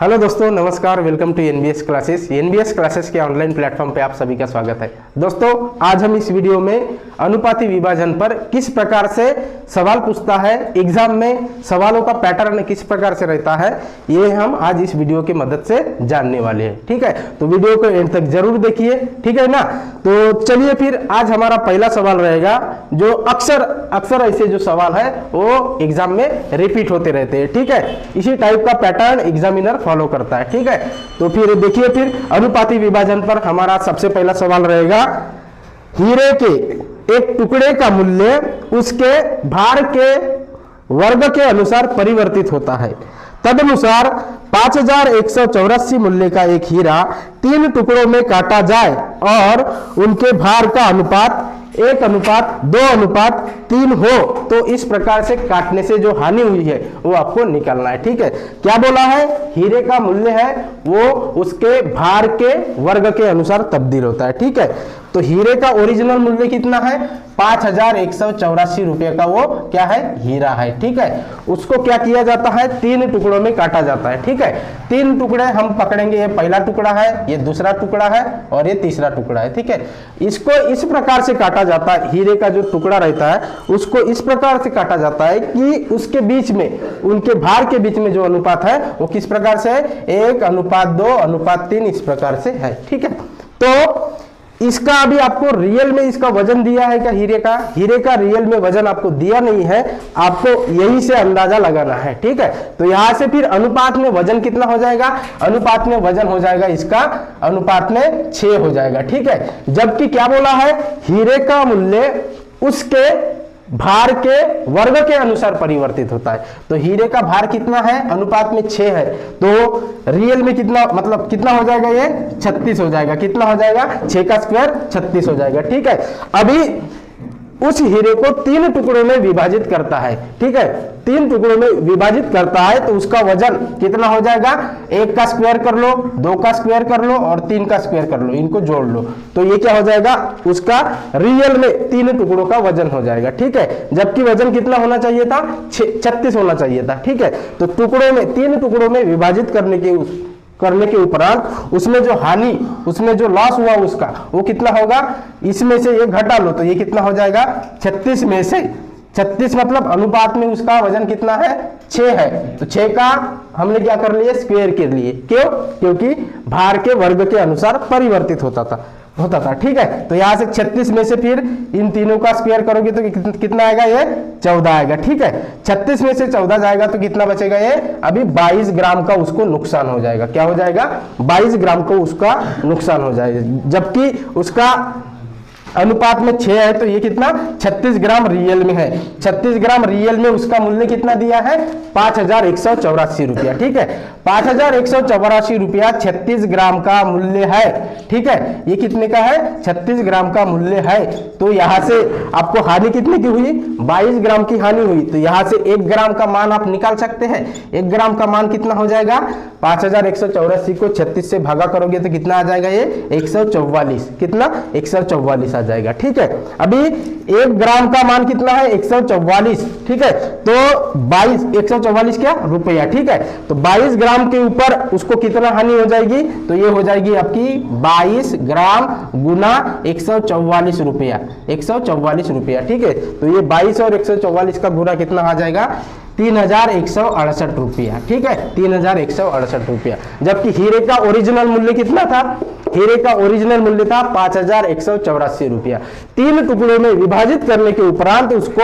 Hello दोस्तों, नमस्कार। Welcome to NBS classes. NBS classes के ऑनलाइन प्लेटफॉर्म पे आप सभी का स्वागत है। दोस्तों, आज हम इस वीडियो में अनुपाती विभाजन पर किस प्रकार से सवाल पूछता है, एग्जाम में सवालों का पैटर्न किस प्रकार से रहता है, ये हम आज इस वीडियो की मदद से जानने वाले हैं। ठीक है, तो वीडियो को एंड तक जरूर देखिए। ठीक है ना। तो चलिए फिर आज हमारा पहला सवाल रहेगा, जो अक्सर ऐसे जो सवाल है वो एग्जाम में रिपीट होते रहते हैं। ठीक है, इसी टाइप का पैटर्न एग्जामिनर फॉलो करता है। ठीक है, तो फिर देखिए, फिर अनुपाती विभाजन पर हमारा सबसे पहला सवाल रहेगा, हीरे के एक टुकड़े का मूल्य उसके भार के वर्ग के अनुसार परिवर्तित होता है। तदनुसार 5184 मूल्य का एक हीरा 3 टुकड़ों में काटा जाए और उनके भार का अनुपात 1:2:3 हो तो इस प्रकार से काटने से जो हानि हुई है वो आपको निकालना है। ठीक है, क्या बोला है, हीरे का मूल्य है वो उसके भार के वर्ग के अनुसार तब्दील होता है। ठीक है, तो हीरे का ओरिजिनल मूल्य कितना है, 5184 रुपये का वो क्या है, हीरा है। ठीक है, उसको क्या किया जाता है, 3 टुकड़ों में काटा जाता है। ठीक है, 3 टुकड़े हम पकड़ेंगे, ये पहला टुकड़ा है, ये दूसरा टुकड़ा है और ये तीसरा टुकड़ा है। ठीक है, इसको इस प्रकार से काटा जाता है, हीरे का जो टुकड़ा रहता है उसको इस प्रकार से काटा जाता है कि उसके बीच में, उनके भार के बीच में जो अनुपात है वो किस प्रकार से है, 1:2:3 इस प्रकार से है। ठीक है, तो इसका अभी आपको रियल में इसका वजन दिया है क्या, हीरे का रियल में वजन आपको दिया नहीं है, आपको यही से अंदाजा लगाना है। ठीक है, तो यहां से फिर अनुपात में वजन कितना हो जाएगा, अनुपात में वजन हो जाएगा इसका, अनुपात में 6 हो जाएगा। ठीक है, जबकि क्या बोला है, हीरे का मूल्य उसके भार के वर्ग के अनुसार परिवर्तित होता है। तो हीरे का भार कितना है, अनुपात में 6 है, तो रियल में कितना, मतलब कितना हो जाएगा, ये 36 हो जाएगा। कितना हो जाएगा, 6 का स्क्वायर 36 हो जाएगा। ठीक है, अभी उस हीरे को 3 टुकड़ों में विभाजित करता है। ठीक है, 3 टुकड़ों में विभाजित करता है तो उसका वजन कितना हो जाएगा, 1 का स्क्वायर कर लो, 2 का स्क्वायर कर लो और 3 का स्क्वायर कर लो, इनको जोड़ लो, तो ये क्या हो जाएगा, उसका रियल में 3 टुकड़ों का वजन हो जाएगा। ठीक है, जबकि वजन कितना होना चाहिए था, 36 होना चाहिए था। ठीक है, तो टुकड़ों में 3 टुकड़ों में विभाजित करने के उपरांत उसमें जो हानि, उसमें जो लॉस हुआ उसका, वो कितना होगा, इसमें से ये घटा लो तो ये कितना हो जाएगा, 36 में से 36 मतलब अनुपात में उसका वजन कितना है, 6 है, तो 6 का हमने क्या कर लिया, स्क्वायर कर लिए। क्यों, क्योंकि भार के वर्ग के अनुसार परिवर्तित होता था। ठीक है, तो यहां से 36 में से फिर इन तीनों का स्क्वायर करोगे तो कितना आएगा, ये 14 आएगा। ठीक है, 36 में से 14 जाएगा तो कितना बचेगा, ये अभी 22 ग्राम का उसको नुकसान हो जाएगा। क्या हो जाएगा, 22 ग्राम को उसका नुकसान हो जाएगा, जबकि उसका अनुपात में 6 है, तो ये कितना, 36 ग्राम रियल में है। 36 ग्राम रियल में उसका मूल्य कितना दिया है, 5184 रुपया। ठीक है, 5184 रुपया 36 ग्राम का मूल्य है। ठीक है, ये कितने का है, 36 ग्राम का मूल्य है। तो यहां से आपको हानि कितने की हुई, 22 ग्राम की हानि हुई, तो यहां से 1 ग्राम का मान आप निकाल सकते हैं। 1 ग्राम का मान कितना हो जाएगा, 5184 को 36 से भागा करोगे तो कितना आ जाएगा, ये 144, कितना, 144 आ जाएगा। ठीक है, अभी 1 ग्राम का मान कितना है, 144। ठीक है, तो 144 क्या, रुपया। ठीक है, तो 22 ग्राम के ऊपर उसको कितना हानि हो जाएगी, तो ये हो जाएगी आपकी 22 ग्राम गुना 144 रुपया, 144 रुपया। ठीक है, तो ये 22 और 144 का गुना कितना आ जाएगा, 3168 रुपया। ठीक है, 3168 रुपया, जबकि हीरे का ओरिजिनल मूल्य कितना था, हीरे का ओरिजिनल मूल्य था 5184 रुपया। 3 टुकड़ों में विभाजित करने के उपरांत उसको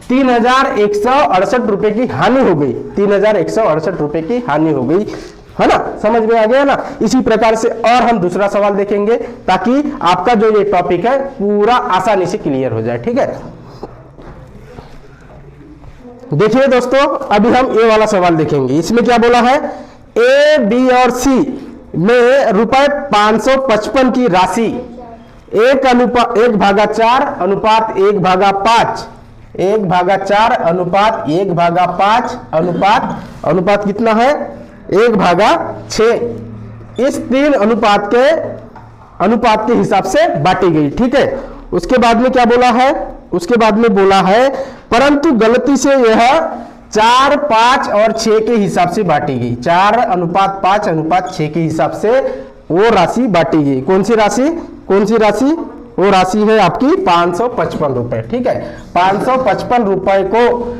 3168 रुपए की हानि हो गई, 3168 रुपए की हानि हो गई, है ना, समझ में आ गया ना। इसी प्रकार से और हम दूसरा सवाल देखेंगे ताकि आपका जो ये टॉपिक है पूरा आसानी से क्लियर हो जाए। ठीक है, देखिए दोस्तों, अभी हम ये वाला सवाल देखेंगे। इसमें क्या बोला है, ए, बी और सी में रुपए 555 की राशि 1:4 अनुपात 1/5, 1/4 अनुपात 1/5 अनुपात कितना है, 1/6, इस 3 अनुपात के हिसाब से बांटी गई। ठीक है, उसके बाद में क्या बोला है, उसके बाद में बोला है परंतु गलती से यह 4, 5 और 6 के हिसाब से बांटी गई। 4:5:6 के हिसाब से वो राशि बांटी गई। कौन सी राशि? वो राशि है आपकी 555 रुपए। ठीक है, 555 रुपए को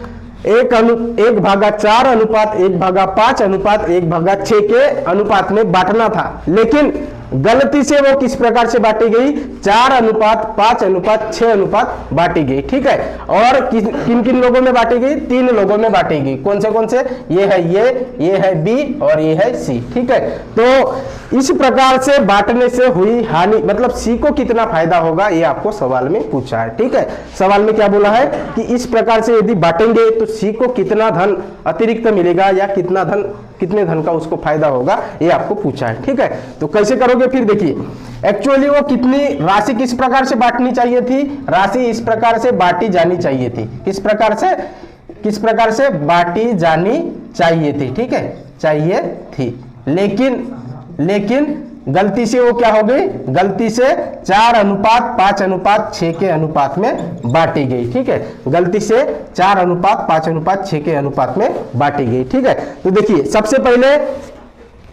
1/4:1/5:1/6 के अनुपात में बांटना था, लेकिन गलती से वो किस प्रकार से बांटी गई? 4:5:6 बांटी गई। ठीक है, और किन किन लोगों में बांटी गई? 3 लोगों में बांटी गई। कौन से? ये है बी और ये है सी। ठीक है, तो इस प्रकार से बांटने से हुई हानि, मतलब सी को कितना फायदा होगा, ये आपको सवाल में पूछा है। ठीक है, सवाल में क्या बोला है कि इस प्रकार से यदि बांटेंगे तो सी को कितना धन अतिरिक्त मिलेगा या कितने धन का उसको फायदा होगा, ये आपको पूछा है। ठीक है, तो कैसे करोगे फिर देखिए। एक्चुअली वो कितनी राशि किस प्रकार से बांटनी चाहिए थी? राशि इस प्रकार से बांटी जानी चाहिए थी। किस प्रकार से बांटी जानी चाहिए थी? ठीक है, चाहिए थी, लेकिन गलती से वो क्या हो गई? गलती से 4:5:6 के अनुपात में बांटी गई। ठीक है, गलती से 4:5:6 के अनुपात में बांटी गई। ठीक है, तो देखिए सबसे पहले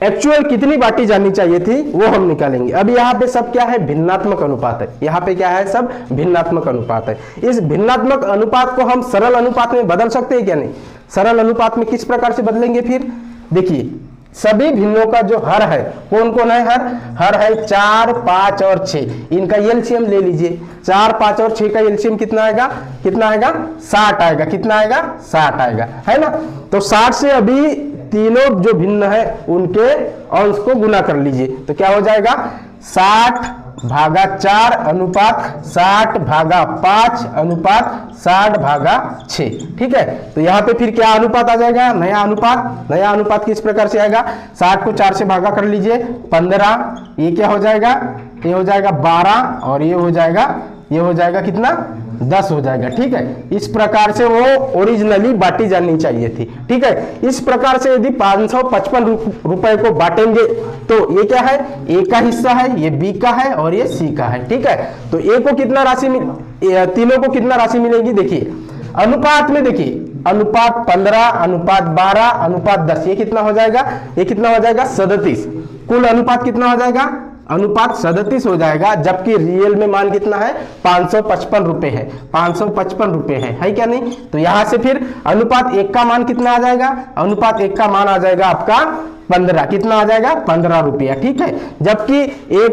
एक्चुअल कितनी बांटी जानी चाहिए थी वो हम निकालेंगे। अब यहाँ पे सब क्या है? भिन्नात्मक अनुपात है। यहाँ पे क्या है? सब भिन्नात्मक अनुपात है। इस भिन्नात्मक अनुपात को हम सरल अनुपात में बदल सकते हैं क्या? नहीं। सरल अनुपात में किस प्रकार से बदलेंगे फिर? देखिए सभी भिन्नों का जो हर है, कौन कौन है? हर है 4, 5 और 6। इनका एलसीएम ले लीजिए। 4, 5 और 6 का एलसीएम कितना आएगा? 60 आएगा। कितना आएगा? 60 आएगा, है ना। तो 60 से अभी तीनों जो भिन्न है उनके अंश को गुना कर लीजिए, तो क्या हो जाएगा? 60/4 अनुपात 60/5 अनुपात 60/6। ठीक है, तो यहाँ पे फिर क्या अनुपात आ जाएगा? नया अनुपात किस प्रकार से आएगा? 60 को 4 से भागा कर लीजिए, 15। ये क्या हो जाएगा? ये हो जाएगा 12 और ये हो जाएगा कितना? 10 हो जाएगा। ठीक है, इस प्रकार से वो ओरिजिनली बांटी जानी चाहिए थी। ठीक है, इस प्रकार से यदि 555 रुपए को बांटेंगे तो ये क्या है? ए का हिस्सा है, ये बी का है और ये सी का है। ठीक है, तो ए को कितना राशि तीनों को कितना राशि मिलेगी? देखिए अनुपात में, देखिए अनुपात 15, अनुपात 12, अनुपात 10, ये कितना हो जाएगा? 37। कुल अनुपात कितना हो जाएगा? अनुपात 37 हो जाएगा, जबकि रियल में मान कितना है? 555 रुपए है। 555 रुपए है क्या नहीं? तो यहां से फिर अनुपात 1 का मान कितना आ जाएगा? अनुपात 1 का मान आ जाएगा आपका 15। कितना आ जाएगा? 15 रुपया। ठीक है, जबकि ए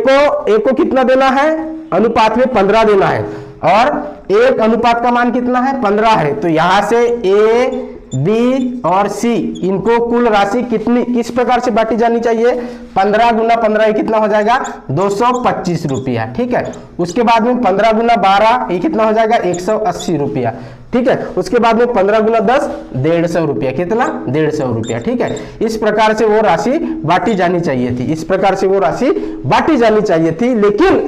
को कितना देना है? अनुपात में 15 देना है, और 1 अनुपात का मान कितना है? 15 है। तो यहां से ए, बी और सी, इनको कुल राशि किस प्रकार से बांटी जानी चाहिए? 15 × 15 कितना हो जाएगा? 225 रुपया। ठीक है, उसके बाद में 15 × 12 ये कितना हो जाएगा? 180 रुपया। ठीक है, उसके बाद में 15 × 10 150 रुपया। कितना? 150 रुपया। ठीक है, इस प्रकार से वो राशि बांटी जानी चाहिए थी, लेकिन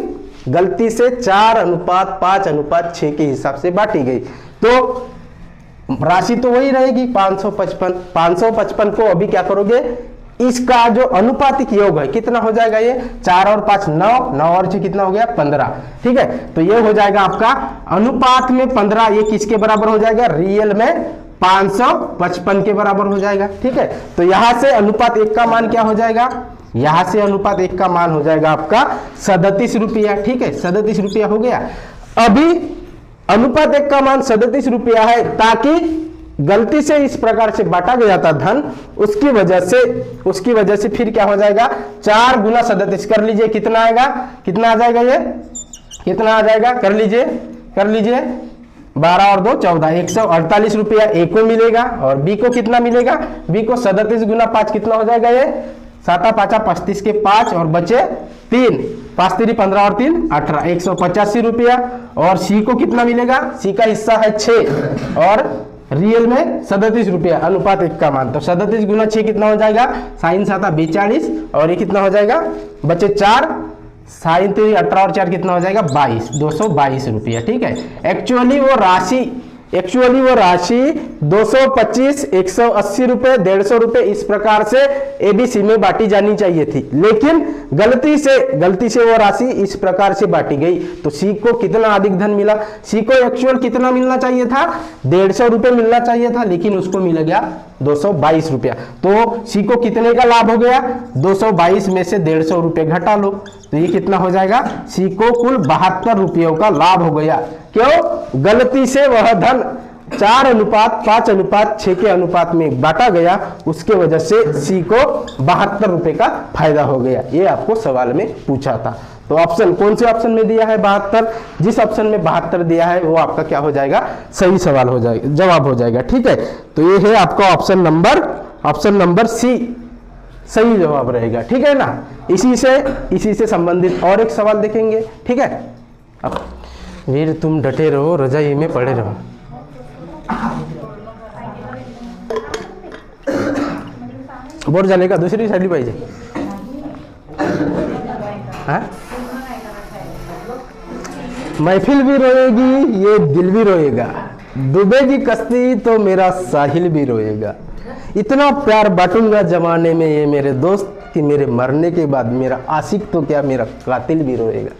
गलती से 4:5:6 के हिसाब से बांटी गई। तो राशि तो वही रहेगी 555 को अभी क्या करोगे? इसका जो अनुपातिक योग है कितना हो जाएगा? ये 4 और 5 9 और 6 कितना हो गया? 15। ठीक है, तो ये हो जाएगा आपका अनुपात में 15। ये किसके बराबर हो जाएगा? रियल में 555 के बराबर हो जाएगा। ठीक है, तो यहां से अनुपात 1 का मान क्या हो जाएगा? यहां से अनुपात 1 का मान हो जाएगा आपका 37 रुपया। ठीक है, 37 रुपया हो गया। अभी अनुपात 1 का मान 37 रुपया है, ताकि गलती से इस प्रकार से बांटा गया था धन, उसकी वजह से फिर क्या हो जाएगा? 4 × 37 कर लीजिए। कितना आएगा? कितना आ जाएगा? ये कितना आ जाएगा? कर लीजिए 12 और 2 14, 148 रुपया ए को मिलेगा, और बी को कितना मिलेगा? बी को 37 × 5 कितना हो जाएगा? ये 7 5 35 के 5 और बचे 3, 5 3 15 और 3 18, 185 रुपया। और सी को कितना मिलेगा? सी का हिस्सा है 6 और रियल में 37 रुपया। अनुपात 1 का मान, तो 37 × 6 कितना हो जाएगा? साइन 7 42 और ये कितना हो जाएगा? बचे 4, साइन 3 18 और 4 कितना हो जाएगा? 22, 222 रुपया। ठीक है, एक्चुअली वो राशि एक्चुअली वो राशि 225, 180 रुपए, 150 रुपए इस प्रकार से एबीसी में बांटी जानी चाहिए थी, लेकिन गलती से वो राशि इस प्रकार से बांटी गई। तो सी को कितना अधिक धन मिला? सी को एक्चुअल कितना मिलना चाहिए था? 150 रुपए मिलना चाहिए था, लेकिन उसको मिल गया 222 रुपया। तो सी को कितने का लाभ हो गया? 222 में से 150 रुपये घटा लो, तो ये कितना हो जाएगा? सी को कुल 72 रुपयों का लाभ हो गया। क्यों? गलती से वह धन 4:5:6 के अनुपात में बांटा गया, उसके वजह से सी को 72 रुपए का फायदा हो गया। ये आपको सवाल में पूछा था। तो ऑप्शन कौन से ऑप्शन में दिया है? 72। जिस ऑप्शन में 72 दिया है वो आपका क्या हो जाएगा? सही सवाल हो जाएगा, जवाब हो जाएगा। ठीक है, तो ये है आपका ऑप्शन नंबर सी सही जवाब रहेगा। ठीक है ना। इसी से संबंधित और एक सवाल देखेंगे। ठीक है, अब वीर तुम डटे रहो, रजाई में पड़े रहो। बोर झाले का? दुसरी झाली पाहिजे। हाँ? महफिल भी रोएगी, ये दिल भी रोएगा, डूबेगी कश्ती तो मेरा साहिल भी रोएगा। इतना प्यार बांटूंगा जमाने में ये मेरे दोस्त कि मेरे मरने के बाद मेरा आशिक तो क्या मेरा कातिल भी रोएगा।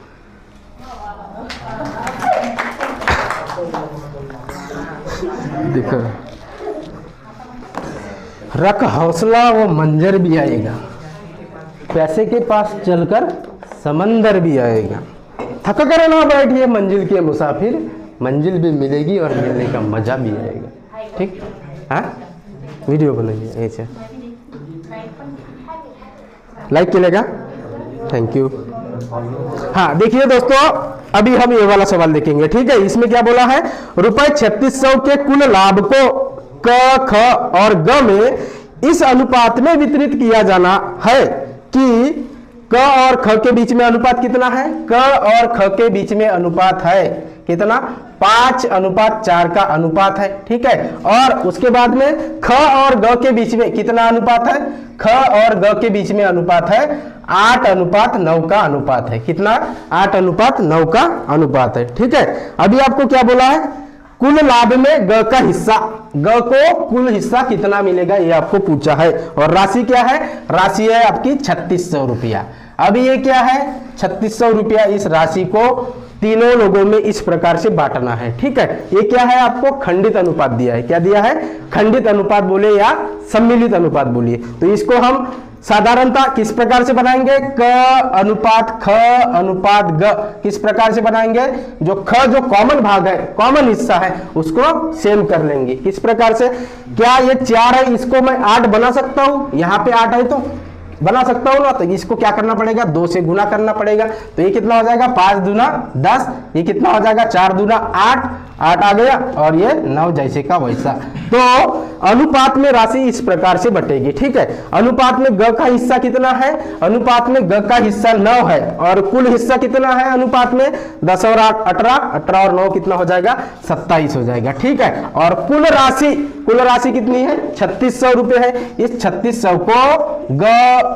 देखो, रख हौसला वो मंजर भी आएगा, पैसे के पास चलकर समंदर भी आएगा। थक कर ना बैठिए मंजिल के मुसाफिर, मंजिल भी मिलेगी और मिलने का मजा भी आएगा। ठीक, हाँ वीडियो बनाइए ऐसे, लाइक किया, थैंक यू। हाँ देखिए दोस्तों, अभी हम ये वाला सवाल देखेंगे। ठीक है, इसमें क्या बोला है? रुपए 3600 के कुल लाभ को क, ख और ग में इस अनुपात में वितरित किया जाना है कि क और ख के बीच में अनुपात कितना है? क और ख के बीच में अनुपात है कितना? 5:4 का अनुपात है। ठीक है, और उसके बाद में ख और ग के बीच में कितना अनुपात है? ख और ग के बीच में अनुपात है 8:9 का अनुपात है। कितना? 8:9 का अनुपात है। ठीक है, अभी आपको क्या बोला है? कुल लाभ में ग का हिस्सा, ग को कुल हिस्सा कितना मिलेगा ये आपको पूछा है। और राशि क्या है? राशि है आपकी 3600 रुपया। अभी ये क्या है? 3600 रुपया। इस राशि को तीनों लोगों में इस प्रकार से बांटना है। ठीक है, ये क्या है? आपको खंडित अनुपात दिया है। क्या दिया है? खंडित अनुपात बोले या सम्मिलित अनुपात बोलिए। तो इसको हम साधारणता किस प्रकार से बनाएंगे? क अनुपात ख अनुपात ग किस प्रकार से बनाएंगे? जो ख जो कॉमन भाग है, कॉमन हिस्सा है, उसको सेम कर लेंगे। किस प्रकार से? क्या ये 4 है, इसको मैं 8 बना सकता हूं? यहाँ पे 8 है तो बना सकता हूं ना। तो इसको क्या करना पड़ेगा? 2 से गुना करना पड़ेगा। तो ये कितना हो जाएगा? 5 दूना 10। ये कितना हो जाएगा? 4 दूना 8, 8 आ गया, और ये 9 जैसे का वैसा। तो अनुपात में राशि इस प्रकार से बटेगी। ठीक है, अनुपात में ग का हिस्सा कितना है? अनुपात में ग का हिस्सा 9 है, और कुल हिस्सा कितना है अनुपात में? 10 और 8 18, 18 और 9 कितना हो जाएगा? 27 हो जाएगा। ठीक है, और कुल राशि कितनी है? 3600 रुपये है। इस 3600 को ग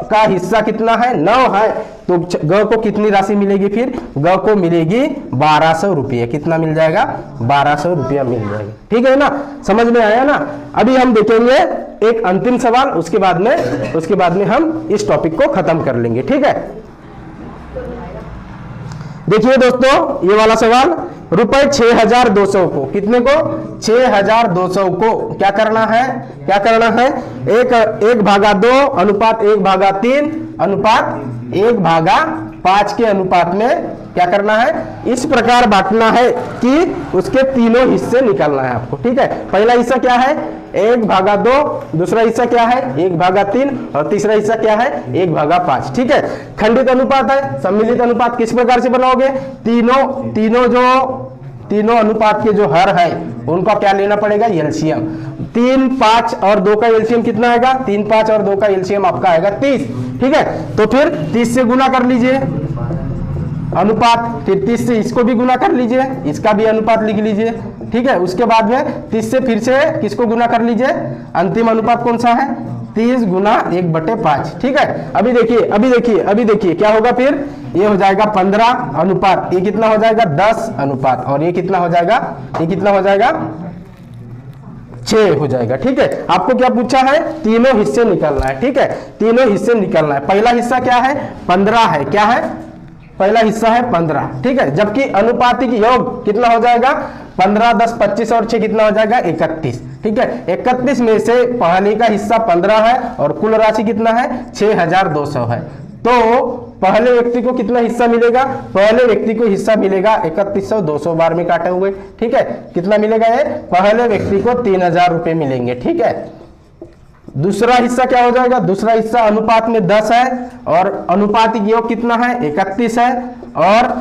का हिस्सा कितना है? 9 है, तो ग को कितनी राशि मिलेगी? फिर ग को मिलेगी 1200 रुपये। कितना मिल जाएगा? 1200 रुपया मिल जाएगा। ठीक है ना, समझ में आया ना। अभी हम देखेंगे एक अंतिम सवाल, उसके बाद में हम इस टॉपिक को खत्म कर लेंगे। ठीक है, देखिए दोस्तों, ये वाला सवाल, रुपए 6200 को, कितने को? 6200 को क्या करना है? 1/2 अनुपात 1/3 अनुपात 1/5 के अनुपात में क्या करना है? इस प्रकार बांटना है कि उसके तीनों हिस्से निकालना है आपको। ठीक है, पहला हिस्सा क्या है? 1/2, दूसरा हिस्सा क्या है? 1/3, और तीसरा हिस्सा क्या है? 1/5। ठीक है, खंडित अनुपात है। सम्मिलित अनुपात किस प्रकार से बनाओगे? तीनों अनुपात के जो हर है उनका क्या लेना पड़ेगा? एलसीएम। 3, 5 और 2 का एलसीएम कितना आएगा? 3, 5 और 2 का एलसीएम आपका आएगा 30। ठीक है, तो फिर 30 से गुना कर लीजिए अनुपात, फिर 30 से इसको भी गुना कर लीजिए, इसका भी अनुपात लिख लीजिए। ठीक है, उसके बाद में 30 से फिर से किसको गुना कर लीजिए? अंतिम अनुपात कौन सा है? 30 गुना 1/5। ठीक है, अभी देखिए क्या होगा फिर? ये हो जाएगा 15 अनुपात, ये कितना हो जाएगा? 10 अनुपात, और ये कितना हो जाएगा? 6 हो जाएगा। ठीक है, आपको क्या पूछा है, तीनों हिस्से निकालना है। ठीक है, तीनों हिस्से निकालना है। पहला हिस्सा क्या है, 15 है। क्या है, पहला हिस्सा है 15। ठीक है, जबकि अनुपातिक योग कितना हो जाएगा, 15, 10, 25 और 6 कितना हो जाएगा, 31। ठीक है, 31 में से पहले का हिस्सा 15 है और कुल राशि कितना है, 6200 है। तो पहले व्यक्ति को कितना हिस्सा मिलेगा, पहले व्यक्ति को हिस्सा मिलेगा 3100, 200 बार में काटे हुए। ठीक है, कितना मिलेगा, ये पहले व्यक्ति को 3000 रुपए मिलेंगे। ठीक है, दूसरा हिस्सा क्या हो जाएगा, दूसरा हिस्सा अनुपात में 10 है और अनुपातिक योग कितना है, 31 है। और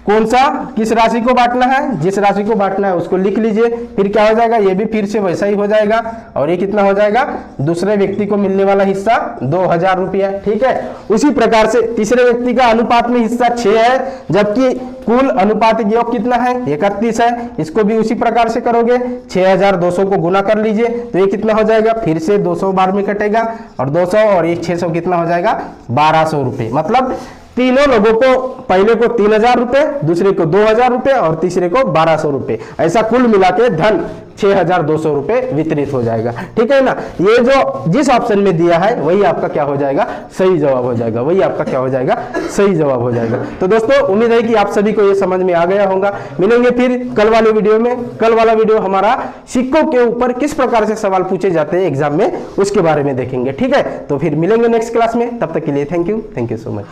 कौन सा, किस राशि को बांटना है, जिस राशि को बांटना है उसको लिख लीजिए। फिर क्या हो जाएगा, ये भी फिर से वैसा ही हो जाएगा। और ये कितना हो जाएगा, दूसरे व्यक्ति को मिलने वाला हिस्सा 2000 रुपया। ठीक है, उसी प्रकार से तीसरे व्यक्ति का अनुपात में हिस्सा 6 है, जबकि कुल अनुपातिक योग कितना है, 31 है। इसको भी उसी प्रकार से करोगे, 6200 को गुना कर लीजिए तो ये कितना हो जाएगा, फिर से 200 बार में कटेगा और 200 और एक 600 कितना हो जाएगा, 1200 रुपये। मतलब तीनों लोगों को, पहले को 3000 रुपए, दूसरे को 2000 रुपए और तीसरे को 1200 रुपए, ऐसा कुल मिला के धन 6200 रुपए वितरित हो जाएगा। ठीक है ना, ये जो जिस ऑप्शन में दिया है वही आपका क्या हो जाएगा, सही जवाब हो जाएगा। वही आपका क्या हो जाएगा, सही जवाब हो जाएगा। तो दोस्तों उम्मीद है कि आप सभी को ये समझ में आ गया होगा। मिलेंगे फिर कल वाले वीडियो में। कल वाला वीडियो हमारा सिक्कों के ऊपर किस प्रकार से सवाल पूछे जाते हैं एग्जाम में, उसके बारे में देखेंगे। ठीक है, तो फिर मिलेंगे नेक्स्ट क्लास में। तब तक के लिए थैंक यू सो मच।